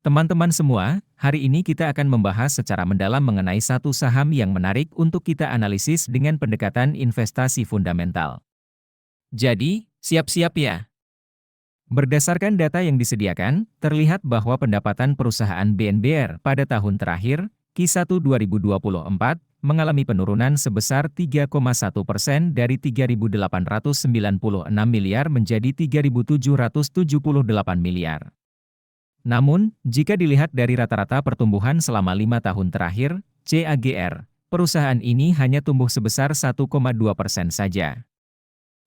Teman-teman semua, hari ini kita akan membahas secara mendalam mengenai satu saham yang menarik untuk kita analisis dengan pendekatan investasi fundamental. Jadi, siap-siap ya. Berdasarkan data yang disediakan, terlihat bahwa pendapatan perusahaan BNBR pada tahun terakhir, Q1 2024, mengalami penurunan sebesar 3,1% dari 3.896 miliar menjadi 3.778 miliar. Namun, jika dilihat dari rata-rata pertumbuhan selama 5 tahun terakhir, CAGR, perusahaan ini hanya tumbuh sebesar 1,2% saja.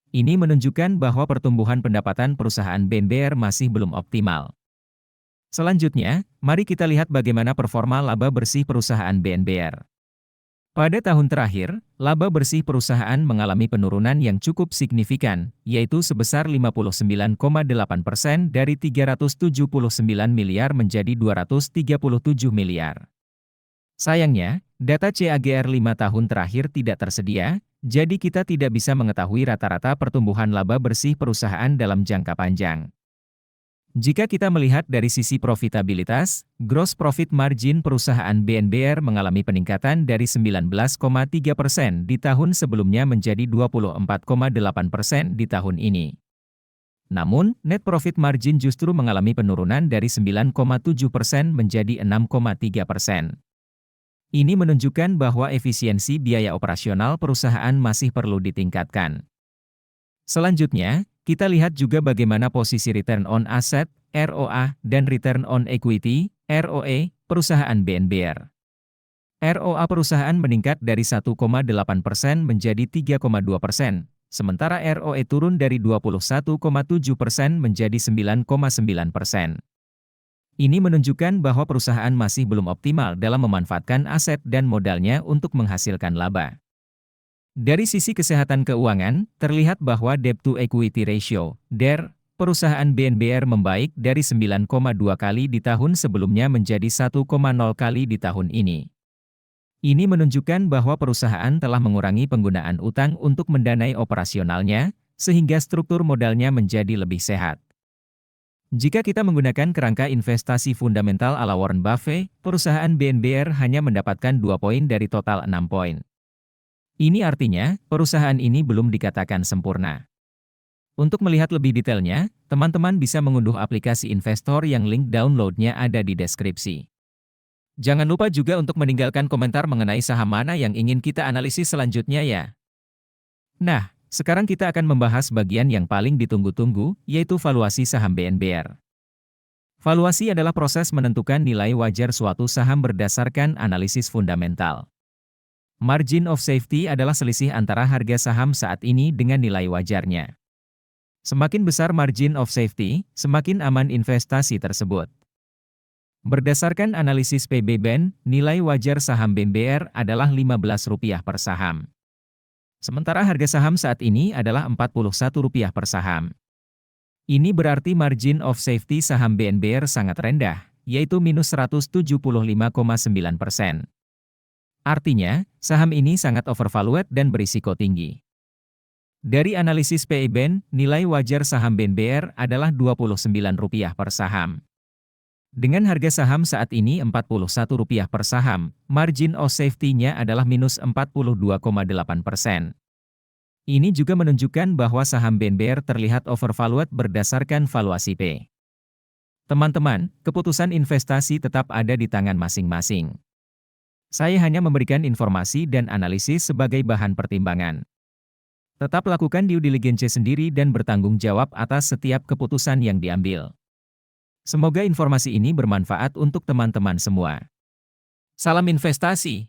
Ini menunjukkan bahwa pertumbuhan pendapatan perusahaan BNBR masih belum optimal. Selanjutnya, mari kita lihat bagaimana performa laba bersih perusahaan BNBR. Pada tahun terakhir, laba bersih perusahaan mengalami penurunan yang cukup signifikan, yaitu sebesar 59,8% dari 379 miliar menjadi 237 miliar. Sayangnya, data CAGR 5 tahun terakhir tidak tersedia, jadi kita tidak bisa mengetahui rata-rata pertumbuhan laba bersih perusahaan dalam jangka panjang. Jika kita melihat dari sisi profitabilitas, gross profit margin perusahaan BNBR mengalami peningkatan dari 19,3% di tahun sebelumnya menjadi 24,8% di tahun ini. Namun, net profit margin justru mengalami penurunan dari 9,7% menjadi 6,3%. Ini menunjukkan bahwa efisiensi biaya operasional perusahaan masih perlu ditingkatkan. Selanjutnya, kita lihat juga bagaimana posisi return on asset, ROA, dan return on equity, ROE, perusahaan BNBR. ROA perusahaan meningkat dari 1,8% menjadi 3,2%, sementara ROE turun dari 21,7% menjadi 9,9%. Ini menunjukkan bahwa perusahaan masih belum optimal dalam memanfaatkan aset dan modalnya untuk menghasilkan laba. Dari sisi kesehatan keuangan, terlihat bahwa debt-to-equity ratio, DER, perusahaan BNBR membaik dari 9,2 kali di tahun sebelumnya menjadi 1,0 kali di tahun ini. Ini menunjukkan bahwa perusahaan telah mengurangi penggunaan utang untuk mendanai operasionalnya, sehingga struktur modalnya menjadi lebih sehat. Jika kita menggunakan kerangka investasi fundamental ala Warren Buffett, perusahaan BNBR hanya mendapatkan 2 poin dari total 6 poin. Ini artinya, perusahaan ini belum dikatakan sempurna. Untuk melihat lebih detailnya, teman-teman bisa mengunduh aplikasi investor yang link downloadnya ada di deskripsi. Jangan lupa juga untuk meninggalkan komentar mengenai saham mana yang ingin kita analisis selanjutnya ya. Nah, sekarang kita akan membahas bagian yang paling ditunggu-tunggu, yaitu valuasi saham BNBR. Valuasi adalah proses menentukan nilai wajar suatu saham berdasarkan analisis fundamental. Margin of safety adalah selisih antara harga saham saat ini dengan nilai wajarnya. Semakin besar margin of safety, semakin aman investasi tersebut. Berdasarkan analisis PB-BEN, nilai wajar saham BNBR adalah Rp15 per saham. Sementara harga saham saat ini adalah Rp41 per saham. Ini berarti margin of safety saham BNBR sangat rendah, yaitu minus 175,9%. Artinya, saham ini sangat overvalued dan berisiko tinggi. Dari analisis PE-BEN, nilai wajar saham BNBR adalah Rp29 per saham. Dengan harga saham saat ini Rp41 per saham, margin of safety-nya adalah minus 42,8%. Ini juga menunjukkan bahwa saham BNBR terlihat overvalued berdasarkan valuasi P. Teman-teman, keputusan investasi tetap ada di tangan masing-masing. Saya hanya memberikan informasi dan analisis sebagai bahan pertimbangan. Tetap lakukan due diligence sendiri dan bertanggung jawab atas setiap keputusan yang diambil. Semoga informasi ini bermanfaat untuk teman-teman semua. Salam investasi!